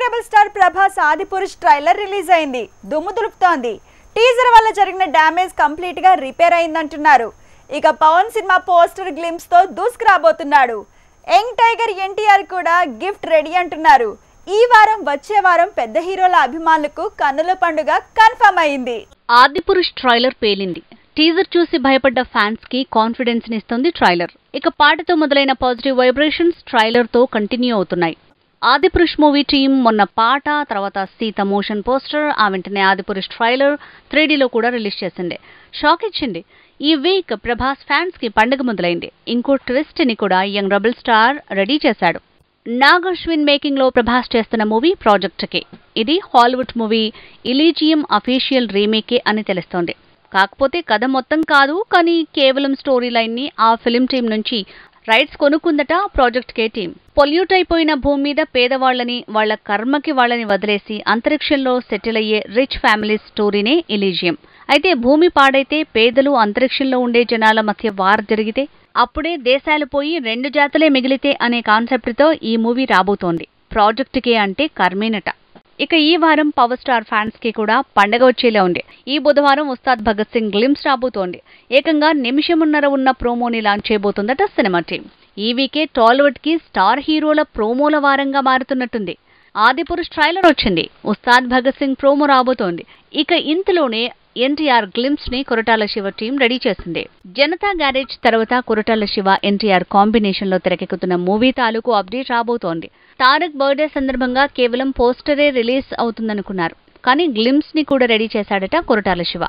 Rebel star Prabhas Adipurush trailer release అయింది. దుమ్ము దులుపుతోంది. Teaser వల్ల జరిగిన డ్యామేజ్ కంప్లీట్ గా రిపేర్ అయిందంటున్నారు. ఇక పవన్ సినిమా పోస్టర్ గ్లింప్స్ తో దూసుకురాబోతున్నాడు. యంగ్ టైగర్ ఎన్టీఆర్ కూడా గిఫ్ట్ రెడీ అంటున్నారు. ఈ వారం వచ్చే వారం పెద్ద హీరోల అభిమానులకు కన్నుల పండుగ కన్ఫర్మ్ అయింది. ఆదిపురుష్ ట్రైలర్ పేలింది. టీజర్ చూసి భయపడ్డ ఫ్యాన్స్ కి కాన్ఫిడెన్స్ నిస్తుంది ట్రైలర్. ఇక పాటతో మొదలైన పాజిటివ్ వైబ్రేషన్స్ ట్రైలర్ తో కంటిన్యూ అవుతున్నాయి. ఆదిపురుష్ మూవీ టీం మొన్న పాట, తర్వాత సీత మోషన్ పోస్టర్, ఆ వెంటనే ఆదిపురుష్ ట్రైలర్ 3Dలో కూడా రిలీజ్ చేసింది. షాక్ ఇచ్చింది. ఈ వీక్ ప్రభాస్ ఫ్యాన్స్ కి పండుగ మొదలైంది. ఇంకో ట్విస్ట్ ని కూడా యంగ్ రెబల్ స్టార్ రెడీ చేశాడు. నాగ్ అశ్విన్ మేకింగ్ లో ప్రభాస్ చేస్తున్న మూవీ ప్రాజెక్ట్ కే. ఇది హాలీవుడ్ మూవీ ఇలీజియం అఫీషియల్ రీమేకే అని తెలుస్తోంది. కాకపోతే కథ మొత్తం కాదు, కానీ కేవలం స్టోరీ లైన్ ని ఆ ఫిలిం టీం నుంచి రైట్స్ కొనుక్కుందట ప్రాజెక్ట్ కే టీం. పొల్యూట్ అయిపోయిన భూమి మీద పేదవాళ్లని, వాళ్ల కర్మకి వాళ్ళని వదిలేసి అంతరిక్షంలో సెటిల్ అయ్యే రిచ్ ఫ్యామిలీస్ స్టోరీనే ఇలీజియం. అయితే భూమి పాడైతే పేదలు, అంతరిక్షంలో ఉండే జనాల మధ్య వార్ జరిగితే, అప్పుడే దేశాలు పోయి 2 జాతులే మిగిలితే అనే కాన్సెప్ట్తో ఈ మూవీ రాబోతోంది. ప్రాజెక్ట్ కే అంటే కర్మేనట. ఇక ఈ వారం పవర్ స్టార్ ఫ్యాన్స్ కి కూడా పండగ వచ్చేలా ఉంది. ఈ బుధవారం ఉస్తాద్ భగత్ సింగ్ గ్లింప్స్ రాబోతోంది. ఏకంగా నిమిషమున్నర ఉన్న ప్రోమోని లాంచ్ చేయబోతుందట సినిమా టీం. ఈ వీకే టాలీవుడ్ కి స్టార్ హీరోల ప్రోమోల వారంగా మారుతున్నట్టుంది. ఆదిపురుష్ ట్రైలర్ వచ్చింది. ఉస్తాద్ భగత్ సింగ్ ప్రోమో రాబోతోంది. ఇక ఇంతలోనే ఎన్టీఆర్ గ్లింప్స్ ని కొరటాల శివ టీం రెడీ చేసింది. జనతా గ్యారేజ్ తర్వాత కొరటాల శివ ఎన్టీఆర్ కాంబినేషన్ లో తెరకెక్కుతున్న మూవీ తాలూకు అప్డేట్ రాబోతోంది. తారక్ బర్త్డే సందర్భంగా కేవలం పోస్టరే రిలీజ్ అవుతుందనుకున్నారు, కానీ గ్లింప్స్ ని కూడా రెడీ చేశాడట కొరటాల శివ.